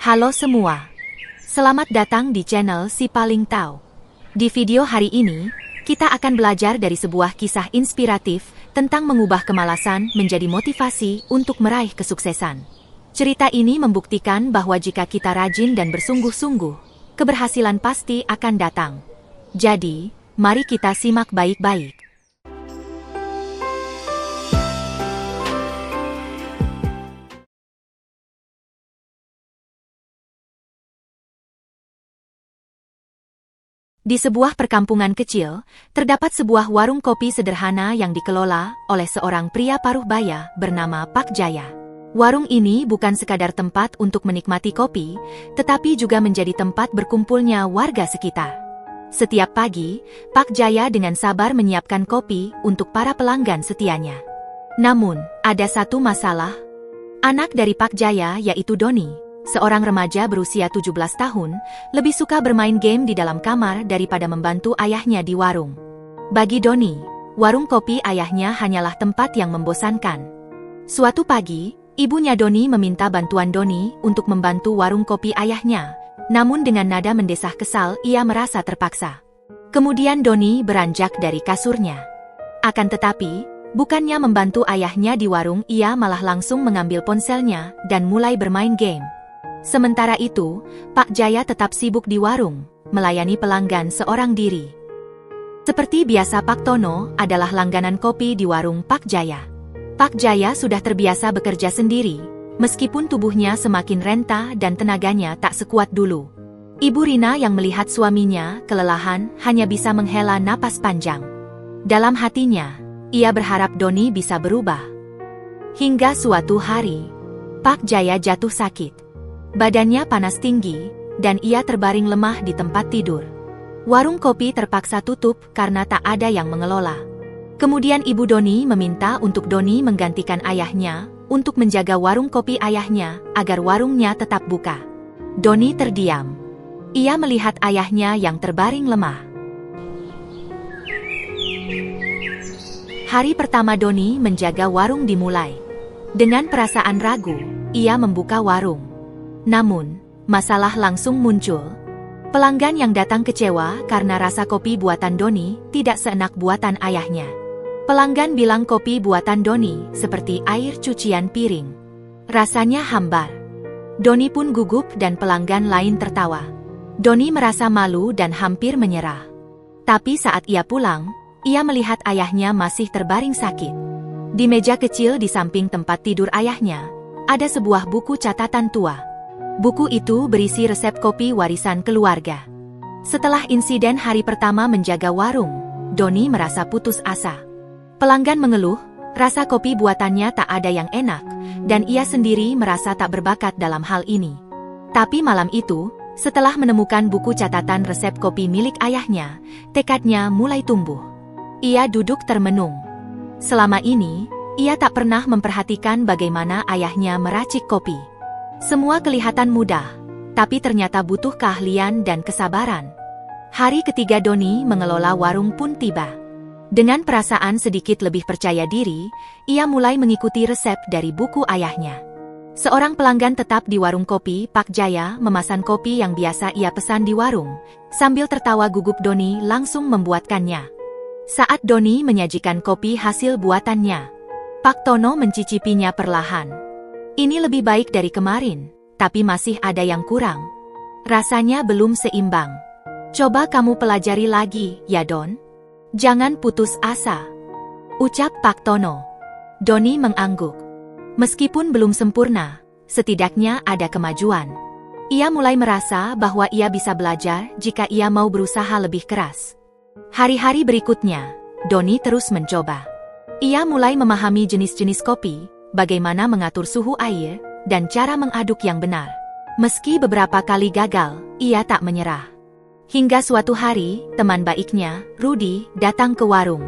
Halo semua. Selamat datang di channel Si Paling Tahu. Di video hari ini, kita akan belajar dari sebuah kisah inspiratif tentang mengubah kemalasan menjadi motivasi untuk meraih kesuksesan. Cerita ini membuktikan bahwa jika kita rajin dan bersungguh-sungguh, keberhasilan pasti akan datang. Jadi, mari kita simak baik-baik. Di sebuah perkampungan kecil, terdapat sebuah warung kopi sederhana yang dikelola oleh seorang pria paruh baya bernama Pak Jaya. Warung ini bukan sekadar tempat untuk menikmati kopi, tetapi juga menjadi tempat berkumpulnya warga sekitar. Setiap pagi, Pak Jaya dengan sabar menyiapkan kopi untuk para pelanggan setianya. Namun, ada satu masalah. Anak dari Pak Jaya yaitu Doni, seorang remaja berusia 17 tahun, lebih suka bermain game di dalam kamar daripada membantu ayahnya di warung. Bagi Doni, warung kopi ayahnya hanyalah tempat yang membosankan. Suatu pagi, ibunya Doni meminta bantuan Doni untuk membantu warung kopi ayahnya, namun dengan nada mendesah kesal ia merasa terpaksa. Kemudian Doni beranjak dari kasurnya. Akan tetapi, bukannya membantu ayahnya di warung, ia malah langsung mengambil ponselnya dan mulai bermain game. Sementara itu, Pak Jaya tetap sibuk di warung, melayani pelanggan seorang diri. Seperti biasa, Pak Tono adalah langganan kopi di warung Pak Jaya. Pak Jaya sudah terbiasa bekerja sendiri, meskipun tubuhnya semakin renta dan tenaganya tak sekuat dulu. Ibu Rina yang melihat suaminya kelelahan hanya bisa menghela napas panjang. Dalam hatinya, ia berharap Doni bisa berubah. Hingga suatu hari, Pak Jaya jatuh sakit. Badannya panas tinggi, dan ia terbaring lemah di tempat tidur. Warung kopi terpaksa tutup karena tak ada yang mengelola. Kemudian ibu Doni meminta untuk Doni menggantikan ayahnya untuk menjaga warung kopi ayahnya agar warungnya tetap buka. Doni terdiam. Ia melihat ayahnya yang terbaring lemah. Hari pertama Doni menjaga warung dimulai. Dengan perasaan ragu, ia membuka warung. Namun, masalah langsung muncul. Pelanggan yang datang kecewa karena rasa kopi buatan Doni tidak seenak buatan ayahnya. Pelanggan bilang kopi buatan Doni seperti air cucian piring. Rasanya hambar. Doni pun gugup dan pelanggan lain tertawa. Doni merasa malu dan hampir menyerah. Tapi saat ia pulang, ia melihat ayahnya masih terbaring sakit. Di meja kecil di samping tempat tidur ayahnya, ada sebuah buku catatan tua. Buku itu berisi resep kopi warisan keluarga. Setelah insiden hari pertama menjaga warung, Doni merasa putus asa. Pelanggan mengeluh, rasa kopi buatannya tak ada yang enak, dan ia sendiri merasa tak berbakat dalam hal ini. Tapi malam itu, setelah menemukan buku catatan resep kopi milik ayahnya, tekadnya mulai tumbuh. Ia duduk termenung. Selama ini, ia tak pernah memperhatikan bagaimana ayahnya meracik kopi. Semua kelihatan mudah, tapi ternyata butuh keahlian dan kesabaran. Hari ketiga Doni mengelola warung pun tiba. Dengan perasaan sedikit lebih percaya diri, ia mulai mengikuti resep dari buku ayahnya. Seorang pelanggan tetap di warung kopi Pak Jaya memesan kopi yang biasa ia pesan di warung. Sambil tertawa gugup Doni langsung membuatkannya. Saat Doni menyajikan kopi hasil buatannya, Pak Tono mencicipinya perlahan. Ini lebih baik dari kemarin, tapi masih ada yang kurang. Rasanya belum seimbang. Coba kamu pelajari lagi, ya Don. Jangan putus asa, ucap Pak Tono. Doni mengangguk. Meskipun belum sempurna, setidaknya ada kemajuan. Ia mulai merasa bahwa ia bisa belajar jika ia mau berusaha lebih keras. Hari-hari berikutnya, Doni terus mencoba. Ia mulai memahami jenis-jenis kopi, bagaimana mengatur suhu air, dan cara mengaduk yang benar. Meski beberapa kali gagal, ia tak menyerah. Hingga suatu hari, teman baiknya, Rudy, datang ke warung.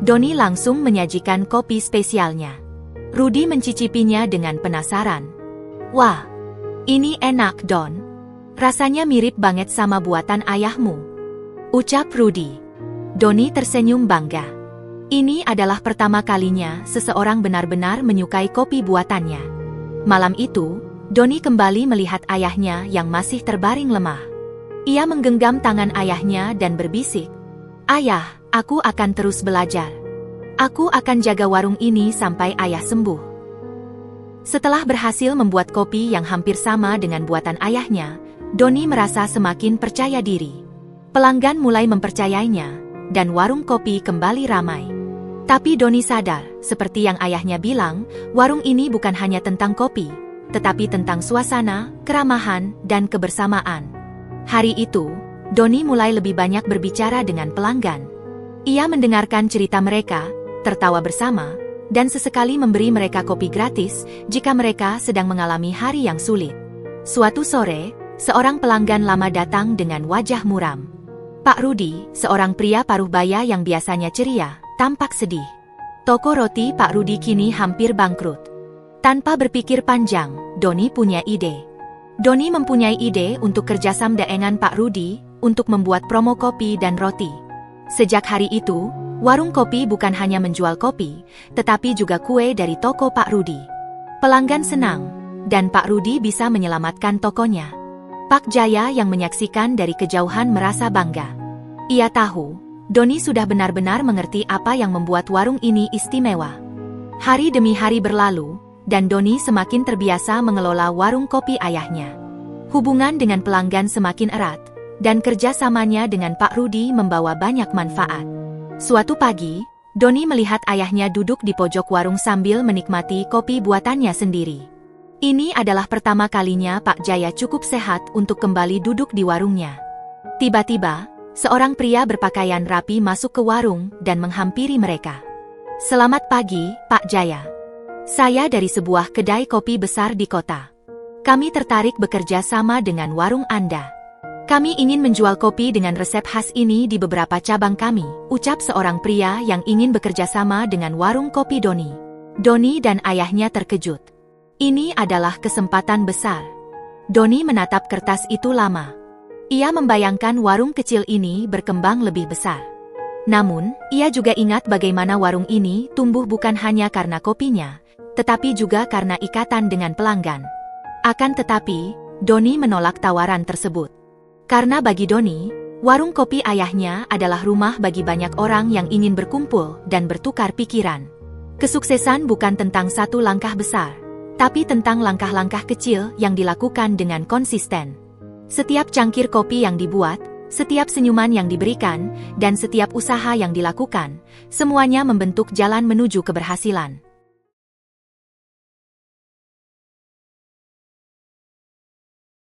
Doni langsung menyajikan kopi spesialnya. Rudy mencicipinya dengan penasaran. Wah, ini enak Don. Rasanya mirip banget sama buatan ayahmu, ucap Rudy. Doni tersenyum bangga. Ini adalah pertama kalinya seseorang benar-benar menyukai kopi buatannya. Malam itu, Doni kembali melihat ayahnya yang masih terbaring lemah. Ia menggenggam tangan ayahnya dan berbisik, "Ayah, aku akan terus belajar. Aku akan jaga warung ini sampai ayah sembuh." Setelah berhasil membuat kopi yang hampir sama dengan buatan ayahnya, Doni merasa semakin percaya diri. Pelanggan mulai mempercayainya, dan warung kopi kembali ramai. Tapi Doni sadar, seperti yang ayahnya bilang, warung ini bukan hanya tentang kopi, tetapi tentang suasana, keramahan, dan kebersamaan. Hari itu, Doni mulai lebih banyak berbicara dengan pelanggan. Ia mendengarkan cerita mereka, tertawa bersama, dan sesekali memberi mereka kopi gratis jika mereka sedang mengalami hari yang sulit. Suatu sore, seorang pelanggan lama datang dengan wajah muram. Pak Rudi, seorang pria paruh baya yang biasanya ceria, tampak sedih. Toko roti Pak Rudi kini hampir bangkrut. Tanpa berpikir panjang, Doni punya ide. Doni mempunyai ide untuk kerjasama dengan Pak Rudi untuk membuat promo kopi dan roti. Sejak hari itu, warung kopi bukan hanya menjual kopi, tetapi juga kue dari toko Pak Rudi. Pelanggan senang, dan Pak Rudi bisa menyelamatkan tokonya. Pak Jaya yang menyaksikan dari kejauhan merasa bangga. Ia tahu, Doni sudah benar-benar mengerti apa yang membuat warung ini istimewa. Hari demi hari berlalu, dan Doni semakin terbiasa mengelola warung kopi ayahnya. Hubungan dengan pelanggan semakin erat, dan kerjasamanya dengan Pak Rudi membawa banyak manfaat. Suatu pagi, Doni melihat ayahnya duduk di pojok warung sambil menikmati kopi buatannya sendiri. Ini adalah pertama kalinya Pak Jaya cukup sehat untuk kembali duduk di warungnya. Tiba-tiba, seorang pria berpakaian rapi masuk ke warung dan menghampiri mereka. "Selamat pagi, Pak Jaya. Saya dari sebuah kedai kopi besar di kota. Kami tertarik bekerja sama dengan warung Anda. Kami ingin menjual kopi dengan resep khas ini di beberapa cabang kami," ucap seorang pria yang ingin bekerja sama dengan warung kopi Doni. Doni dan ayahnya terkejut. Ini adalah kesempatan besar. Doni menatap kertas itu lama. Ia membayangkan warung kecil ini berkembang lebih besar. Namun, ia juga ingat bagaimana warung ini tumbuh bukan hanya karena kopinya, tetapi juga karena ikatan dengan pelanggan. Akan tetapi, Doni menolak tawaran tersebut. Karena bagi Doni, warung kopi ayahnya adalah rumah bagi banyak orang yang ingin berkumpul dan bertukar pikiran. Kesuksesan bukan tentang satu langkah besar, tapi tentang langkah-langkah kecil yang dilakukan dengan konsisten. Setiap cangkir kopi yang dibuat, setiap senyuman yang diberikan, dan setiap usaha yang dilakukan, semuanya membentuk jalan menuju keberhasilan.